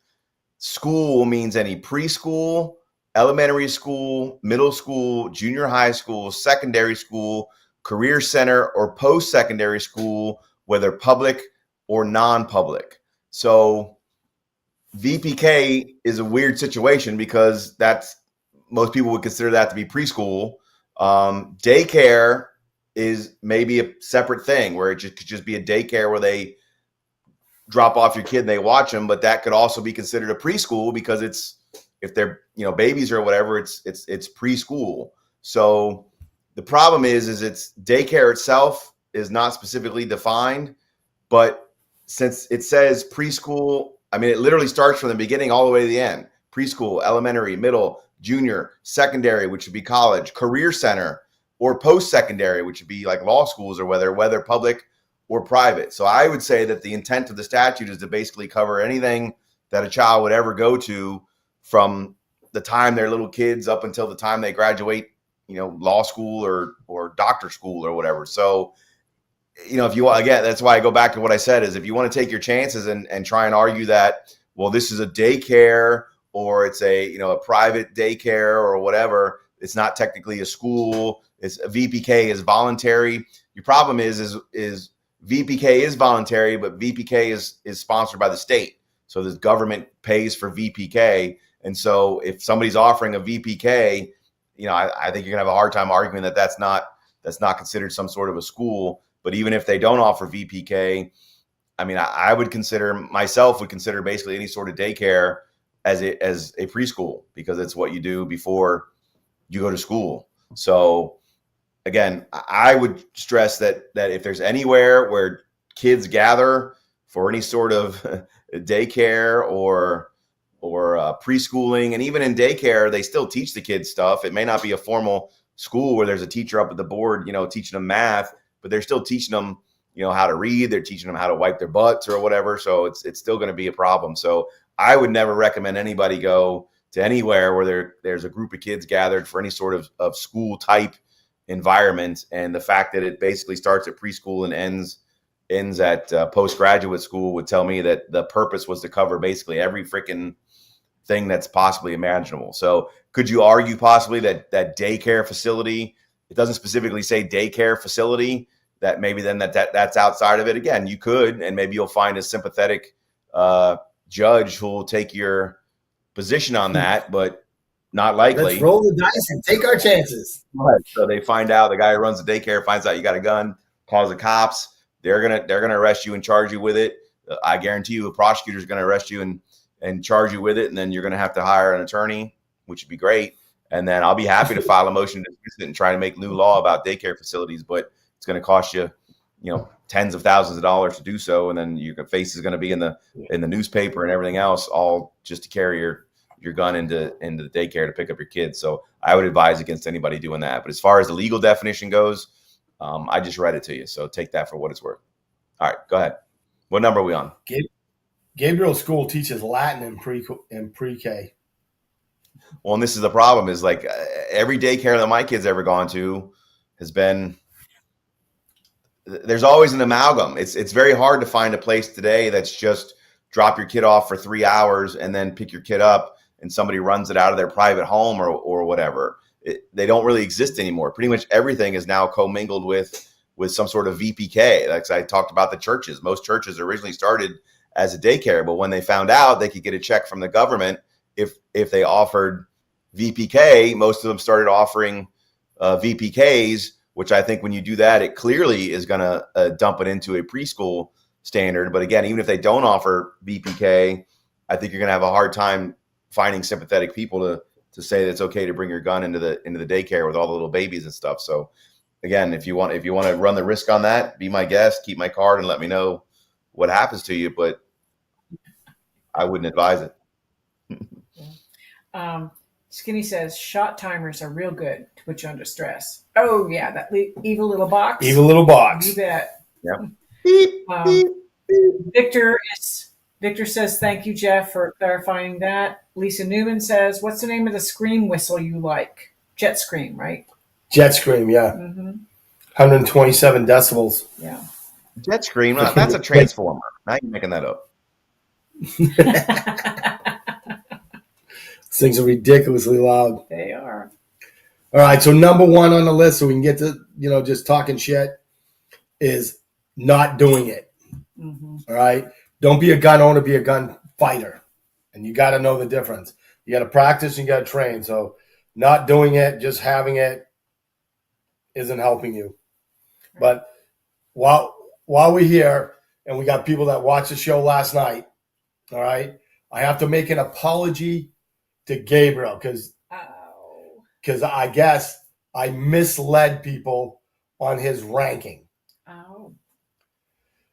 school means any preschool, elementary school, middle school, junior high school, secondary school, career center, or post-secondary school, whether public or non-public. So VPK is a weird situation because most people would consider that to be preschool. Daycare is maybe a separate thing where it could just be a daycare where they drop off your kid and they watch them, but that could also be considered a preschool because if they're, you know, babies or whatever, it's preschool. So the problem is it's daycare itself is not specifically defined, but since it says preschool, I mean, it literally starts from the beginning all the way to the end. Preschool, elementary, middle, junior, secondary, which would be college, career center, or post-secondary, which would be like law schools or whether public or private. So I would say that the intent of the statute is to basically cover anything that a child would ever go to from the time they're little kids up until the time they graduate, law school or doctor school or whatever. So, if you want, again, that's why I go back to what I said is if you want to take your chances and try and argue that, well, this is a daycare or it's a private daycare or whatever, it's not technically a school. It's a VPK is voluntary. Your problem is VPK is voluntary, but VPK is sponsored by the state. So the government pays for VPK. And so if somebody's offering a VPK, I think you're gonna have a hard time arguing that that's not considered some sort of a school. But even if they don't offer VPK, I mean, I would consider basically any sort of daycare as a preschool, because it's what you do before you go to school. So again, I would stress that if there's anywhere where kids gather for any sort of daycare or preschooling, and even in daycare, they still teach the kids stuff. It may not be a formal school where there's a teacher up at the board, teaching them math, but they're still teaching them, how to read. They're teaching them how to wipe their butts or whatever. So it's still going to be a problem. So I would never recommend anybody go to anywhere where there's a group of kids gathered for any sort of school type environment. And the fact that it basically starts at preschool and ends at postgraduate school would tell me that the purpose was to cover basically every freaking thing that's possibly imaginable. So could you argue possibly that daycare facility, it doesn't specifically say daycare facility, that maybe then that's outside of it? Again, you could, and maybe you'll find a sympathetic judge who will take your position on that, but not likely. Let's roll the dice and take our chances. Right. So they find out, the guy who runs the daycare finds out you got a gun, calls the cops. They're gonna arrest you and charge you with it. I guarantee you, a prosecutor's gonna arrest you and charge you with it, and then you're gonna have to hire an attorney, which would be great. And then I'll be happy to file a motion to dismiss it and try to make new law about daycare facilities, but it's going to cost you, tens of thousands of dollars to do so, and then your face is going to be in the newspaper and everything else, all just to carry your gun into the daycare to pick up your kids. So I would advise against anybody doing that. But as far as the legal definition goes, I just read it to you, so take that for what it's worth. All right, go ahead. What number are we on? Gabriel's school teaches Latin in pre-K. Well, and this is the problem, is like every daycare that my kids ever gone to has been, there's always an amalgam. It's very hard to find a place today that's just drop your kid off for 3 hours and then pick your kid up and somebody runs it out of their private home or whatever. They don't really exist anymore. Pretty much everything is now commingled with some sort of VPK. Like I talked about the churches. Most churches originally started as a daycare, but when they found out they could get a check from the government if they offered VPK, most of them started offering VPKs, which I think when you do that, it clearly is going to dump it into a preschool standard. But again, even if they don't offer VPK, I think you're going to have a hard time finding sympathetic people to say that it's okay to bring your gun into the daycare with all the little babies and stuff. So again, if you want to run the risk on that, be my guest, keep my card, and let me know what happens to you. But I wouldn't advise it. Skinny says shot timers are real good to put you under stress. Oh yeah, that evil little box. Evil little box. You bet. Yeah. Victor says thank you, Jeff, for clarifying that. Lisa Newman says, "What's the name of the scream whistle you like?" Jet scream, right? Jet scream, yeah. 127 decibels. Yeah. Jet scream. That's a transformer. Now you're making that up. Things are ridiculously loud. They are. All right, so number one on the list, so we can get to, just talking shit, is not doing it. All right? Don't be a gun owner, be a gun fighter. And you got to know the difference. You got to practice and you got to train. So not doing it, just having it isn't helping you. But while we're here and we got people that watched the show last night, all right, I have to make an apology to Gabriel because I guess I misled people on his ranking. Oh.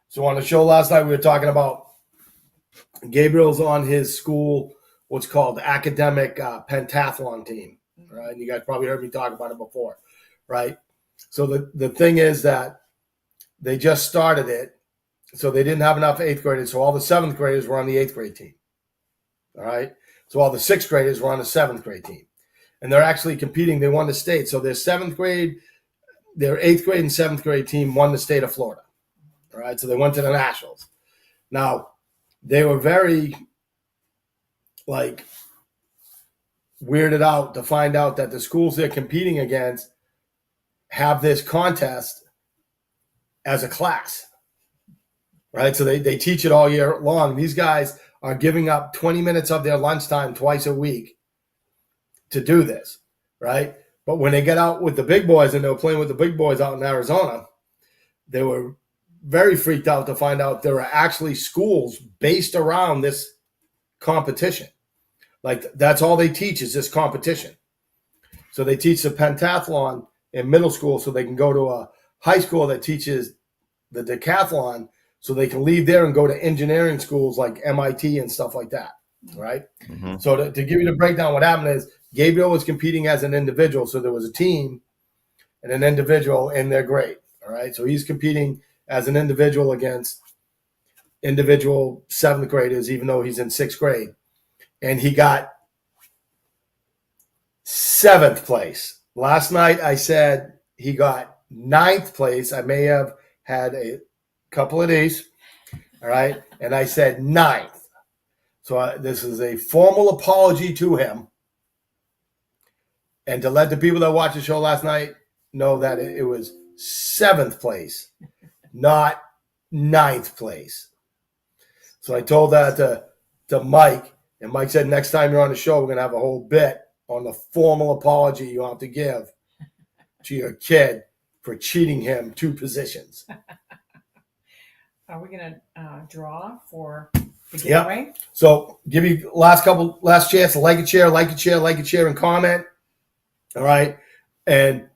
So on the show last night, we were talking about Gabriel's on his school, what's called academic pentathlon team. Right? And you guys probably heard me talk about it before, right? So the thing is that they just started it, so they didn't have enough eighth graders. So all the seventh graders were on the eighth grade team. All right. So all the 6th graders were on the 7th grade team. And they're actually competing. They won the state. So their 7th grade, their 8th grade and 7th grade team won the state of Florida. All right. So they went to the Nationals. Now, they were very, like, weirded out to find out that the schools they're competing against have this contest as a class. Right. So they teach it all year long. These guys are giving up 20 minutes of their lunchtime twice a week to do this, right? But when they get out with the big boys and they were playing with the big boys out in Arizona, they were very freaked out to find out there are actually schools based around this competition. Like, that's all they teach is this competition. So they teach the pentathlon in middle school so they can go to a high school that teaches the decathlon so they can leave there and go to engineering schools like MIT and stuff like that, right? Mm-hmm. So to give you the breakdown, what happened is Gabriel was competing as an individual. So there was a team and an individual in their grade, all right? So he's competing as an individual against individual 7th graders, even though he's in 6th grade. And he got 7th place. Last night I said he got 9th place. I may have had a couple of these, all right? And I said 9th. So this is a formal apology to him. And to let the people that watched the show last night know that it was 7th place, not 9th place. So I told that to Mike, and Mike said next time you're on the show, we're going to have a whole bit on the formal apology you have to give to your kid for cheating him 2 positions. Are we going to draw for the giveaway? Yep. So give you last chance to like a share, and comment. All right. And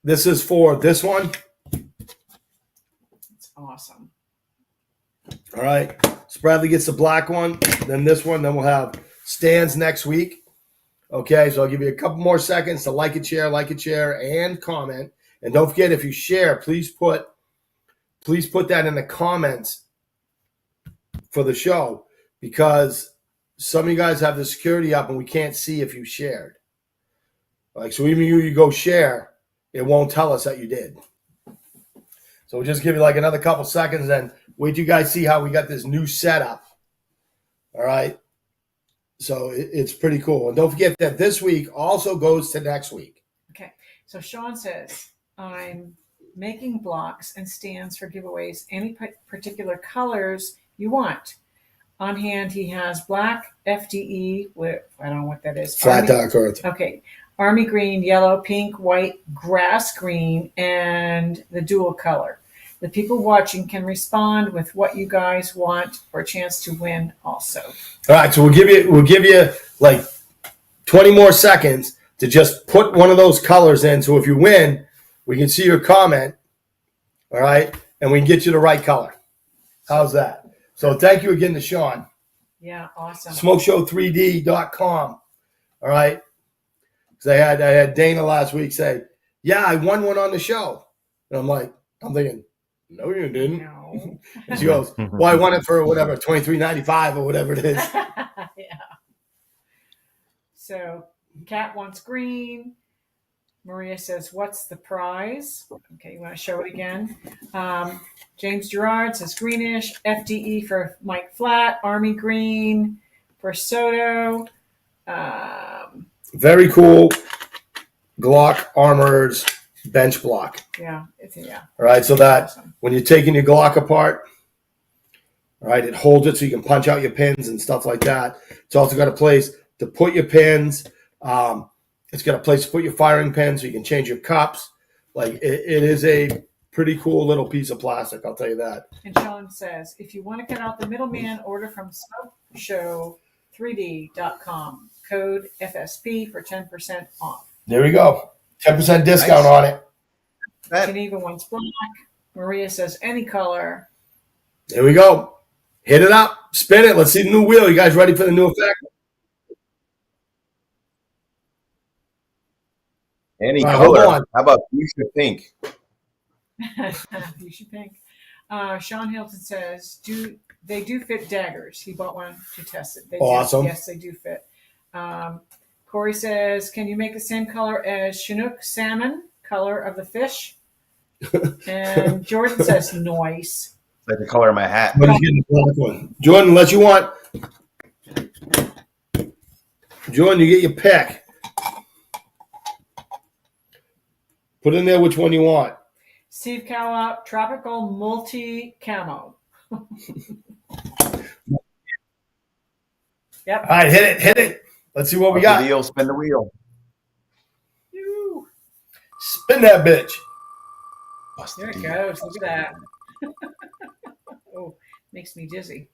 this is for this one. It's awesome. All right. So Bradley gets the black one, then this one, then we'll have stands next week. Okay. So I'll give you a couple more seconds to like a share, and comment. And don't forget, if you share, please put that in the comments for the show, because some of you guys have the security up and we can't see if you shared. Like, so even you go share, it won't tell us that you did. So we'll just give you like another couple seconds and wait till you guys see how we got this new setup. All right. So it's pretty cool. And don't forget that this week also goes to next week. Okay. So Sean says, I'm making blocks and stands for giveaways, any particular colors you want. On hand, he has black FDE with, I don't know what that is. Flat dark earth. Okay. Army green, yellow, pink, white, grass green, and the dual color. The people watching can respond with what you guys want for a chance to win also. All right. So we'll give you like 20 more seconds to just put one of those colors in. So if you win, we can see your comment. All right. And we can get you the right color. How's that? So thank you again to Sean. Yeah. Awesome. Smokeshow3d.com. All right. Because I had Dana last week say, yeah, I won one on the show. And I'm thinking, no, you didn't. No. And she goes, well, I won it for whatever, $23.95 or whatever it is. Yeah. So Kat wants green. Maria says, what's the prize? Okay, you want to show it again? James Gerard says greenish. FDE for Mike Flat. Army green for Soto. Very cool Glock Armor's bench block. Yeah. All right, so that awesome. When you're taking your Glock apart, all right, it holds it so you can punch out your pins and stuff like that. It's also got a place to put your pins. It's got a place to put your firing pin so you can change your cups. Like, it is a pretty cool little piece of plastic, I'll tell you that. And Sean says, if you want to cut out the middleman, order from smokeshow3d.com. Code FSP for 10% off. There we go. 10% discount on it. Geneva wants black. Maria says any color. There we go. Hit it up. Spin it. Let's see the new wheel. You guys ready for the new effect? Any All right, color. hold on. How about fuchsia pink? You should think. Sean Hilton says, they do fit daggers. He bought one to test it. They Awesome. Yes, they do fit. Corey says, can you make the same color as Chinook salmon, color of the fish? And Jordan says, nice. It's like the color of my hat. But he's getting the black one. Jordan, unless you want. Jordan, you get your pick. Put in there which one you want. Steve Kawa, tropical multi camo. Yep. All right, hit it. Let's see what we got. The wheel, spin the wheel. Woo. Spin that bitch. Bust There the it deal. goes. Look at that. Oh, makes me dizzy.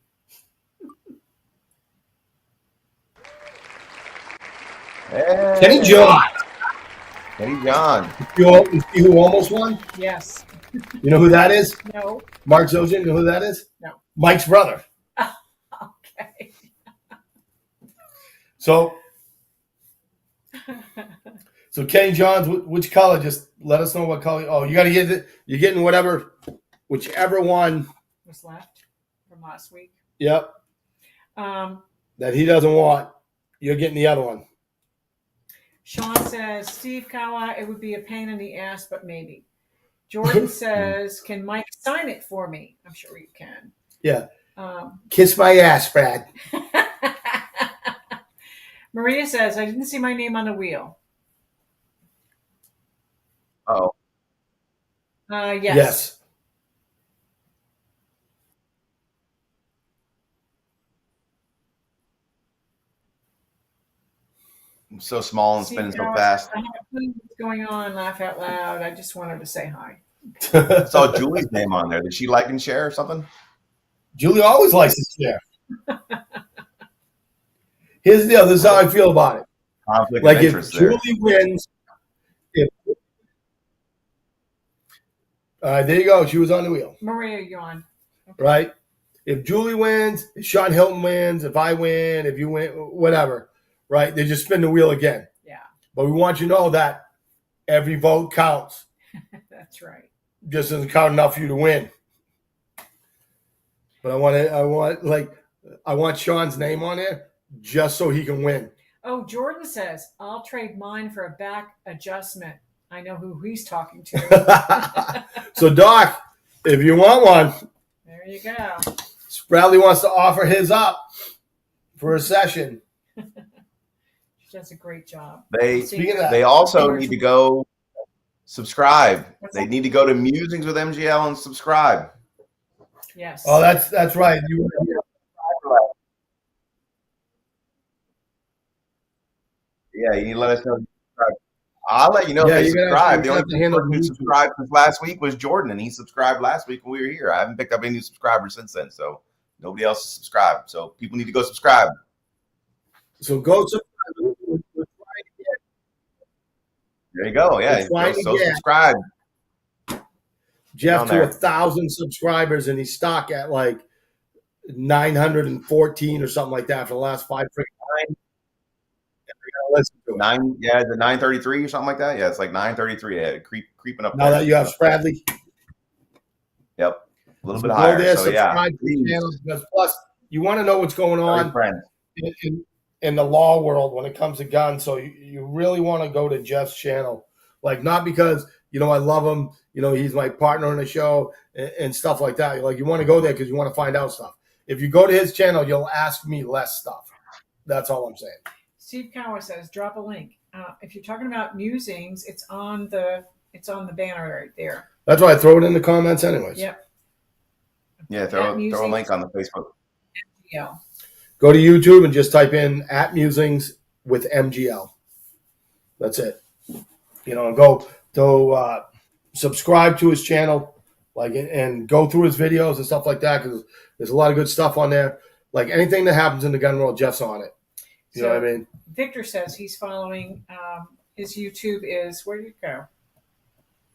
Hey. Kenny John. Kenny John. You see who almost won? Yes. You know who that is? No. Mark Zojan. You know who that is? No. Mike's brother. Okay. So Kenny Johns, which color? Just let us know what color. Oh, you got to get it. You're getting whichever one. Was left from last week. Yep. Um, That he doesn't want. You're getting the other one. Sean says, Steve Kawa, it would be a pain in the ass, but maybe. Jordan says, can Mike sign it for me? I'm sure you can. Yeah. Kiss my ass, Brad. Maria says, I didn't see my name on the wheel. Oh, Yes. I'm so small and Steve spinning so Kawa, fast. I have a clue what's going on. Laugh out loud. I just wanted to say hi. I saw Julie's name on there. Did she like and share or something? Julie always likes to share. Here's the deal. This is how I feel about it. Conflict Like of if interest there. Julie wins, there you go. She was on the wheel, Maria, you're on. Okay. right? If Julie wins, if Sean Hilton wins, if I win, if you win, whatever, right? They just spin the wheel again. Yeah, But we want you to know that every vote counts. that's right. Just doesn't count enough for you to win. But I want Sean's name on there just so he can win. Oh, Jordan says, I'll trade mine for a back adjustment. I know who he's talking to. So, Doc, if you want one, There you go. Bradley wants to offer his up for a session. She does a great job. Speaking of that, They also need to go subscribe. They need to go to Musings with MGL and subscribe. Yes. oh, that's right. Yeah, you need to let us know. I'll let you know Yeah, if they you're gonna subscribe. have The to only handle person who YouTube. subscribed since last week was Jordan, and he subscribed last week when we were here. I haven't picked up any new subscribers since then, so nobody else has subscribed. So people need to go subscribe. So go subscribe. There you go. Yeah, We're trying to so get- subscribe. Jeff Down to there. 1,000 subscribers, and he's stock at like 914 or something like that for the last 5 freaking times. Listen to it. The 933 or something like that. Yeah, it's like 933. Yeah, creeping up. Now there. that you have Bradley, Yep, a little bit go higher. there, So yeah, subscribe to the channel. Because plus, you want to know what's going Tell your on friends. in the law world when it comes to guns. So you really want to go to Jeff's channel, like not because I love him, he's my partner on the show and stuff like that. Like you want to go there because you want to find out stuff. If you go to his channel, you'll ask me less stuff. That's all I'm saying. Steve Kawa says, drop a link. If you're talking about musings, it's on the banner right there. That's why I throw it in the comments, anyways. Yep. Yeah, throw a link on the Facebook. Yeah. Go to YouTube and just type in @musings with MGL. That's it. And go subscribe to his channel, and go through his videos and stuff like that because there's a lot of good stuff on there. Like anything that happens in the gun world, Jeff's on it. You know what I mean? Victor says he's following. His YouTube is, where did it go?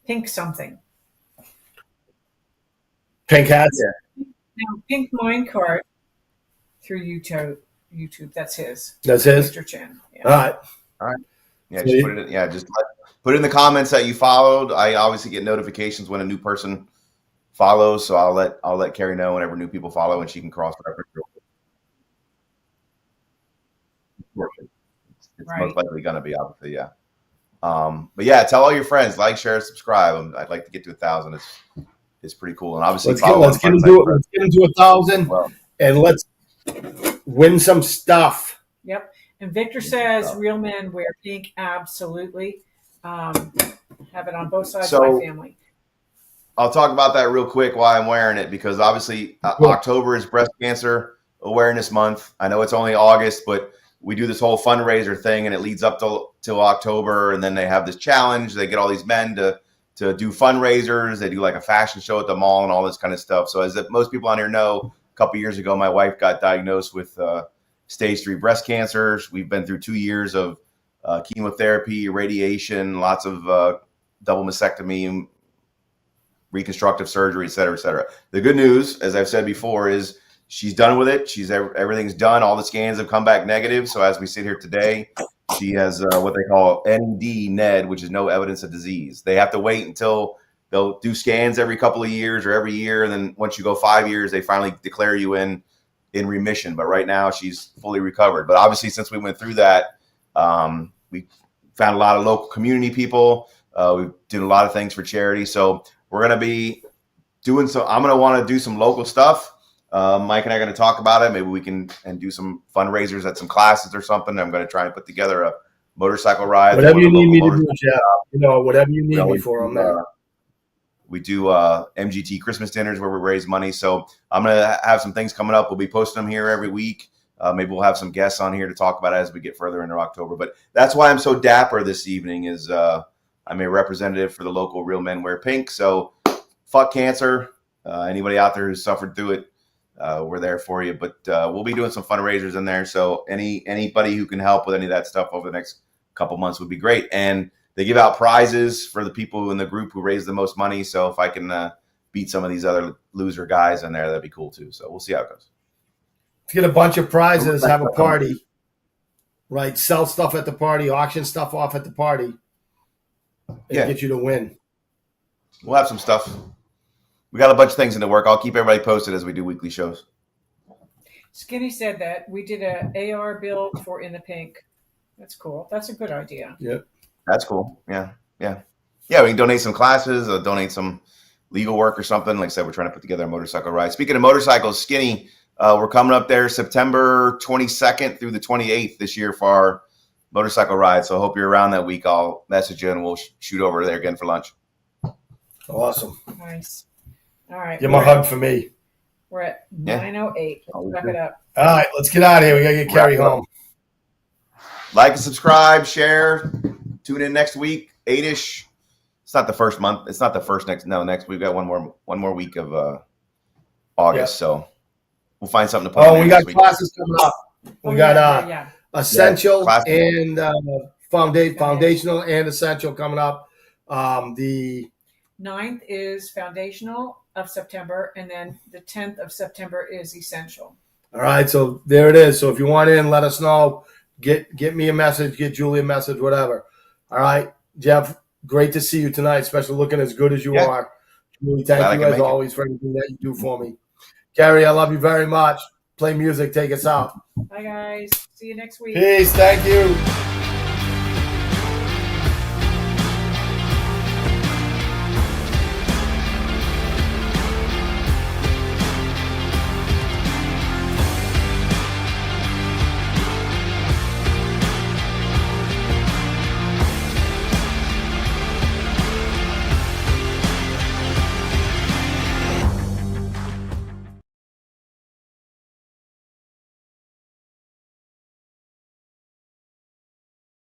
Pink something. Pink hats. Yeah. Now, Pink Minecart through YouTube. That's his. That's his. Victor Chen. Yeah. All right. Yeah, So just put it in. Yeah, just put it in the comments that you followed. I obviously get notifications when a new person follows, so I'll let Carrie know whenever new people follow, and she can cross reference. It's Right. most likely going to be, obviously, yeah. But yeah, tell all your friends, like, share, subscribe. I'd like to get to 1,000. It's pretty cool, and obviously Let's get follow into it. Let's get into 1,000, well. and let's win some stuff. Yep. And Victor says real men wear pink. Absolutely. Have it on both sides of my family. I'll talk about that real quick while I'm wearing it, because obviously October is Breast Cancer Awareness Month. I know it's only August, but we do this whole fundraiser thing, and it leads up till October, and then they have this challenge. They get all these men to do fundraisers. They do like a fashion show at the mall and all this kind of stuff. So as most people on here know, a couple years ago, my wife got diagnosed with stage 3 breast cancer. We've been through 2 years of chemotherapy, radiation, lots of double mastectomy, reconstructive surgery, et cetera, et cetera. The good news, as I've said before, is she's done with it. Everything's done. All the scans have come back negative. So as we sit here today, she has what they call ND, which is no evidence of disease. They have to wait until they'll do scans every couple of years or every year. And then once you go 5 years, they finally declare you in remission. But right now she's fully recovered. But obviously, since we went through that, we found a lot of local community people. We did a lot of things for charity. So we're going to be doing I'm going to want to do some local stuff. Mike and I are going to talk about it. Maybe we can do some fundraisers at some classes or something. I'm going to try and put together a motorcycle ride. Whatever you need me to do, Jeff. Whatever you need me for, I'm there. We do MGT Christmas dinners where we raise money. So I'm going to have some things coming up. We'll be posting them here every week. Maybe we'll have some guests on here to talk about it as we get further into October. But that's why I'm so dapper this evening is I'm a representative for the local Real Men Wear Pink. So fuck cancer. Anybody out there who's suffered through it, we're there for you. But we'll be doing some fundraisers in there. So anybody who can help with any of that stuff over the next couple months would be great. And they give out prizes for the people in the group who raise the most money. So if I can beat some of these other loser guys in there, that'd be cool too. So we'll see how it goes. To get a bunch of prizes, have a party, right? Sell stuff at the party, auction stuff off at the party, and get you to win. We'll have some stuff. We got a bunch of things in the work. I'll keep everybody posted as we do weekly shows. Skinny said that we did a AR build for In the Pink. That's cool. That's a good idea. Yep. That's cool. Yeah. We can donate some classes, or donate some legal work or something. Like I said, we're trying to put together a motorcycle ride. Speaking of motorcycles, Skinny, we're coming up there September 22nd through the 28th this year for our motorcycle ride. So I hope you're around that week. I'll message you and we'll shoot over there again for lunch. Awesome. Nice. All right. Give him a hug for me. We're at 9:08. Let's wrap it up. All right, let's get out of here. We got to get Carrie home. Like and subscribe, share. Tune in next week, 8-ish. It's not the first month. It's not the first next. We've got one more week of August. So we'll find something to put. Oh, we got classes coming up. We got essential and foundational and essential coming up. The 9th is foundational of September, and then the 10th of September is essential. All right, so there it is. So if you want in, let us know. Get me a message, get Julie a message, whatever. All right, Jeff, great to see you tonight, especially looking as good as you are. Julie, thank you as always for everything that you do for me. Carrie, I love you very much. Play music, take us out. Bye, guys. See you next week. Peace. Thank you.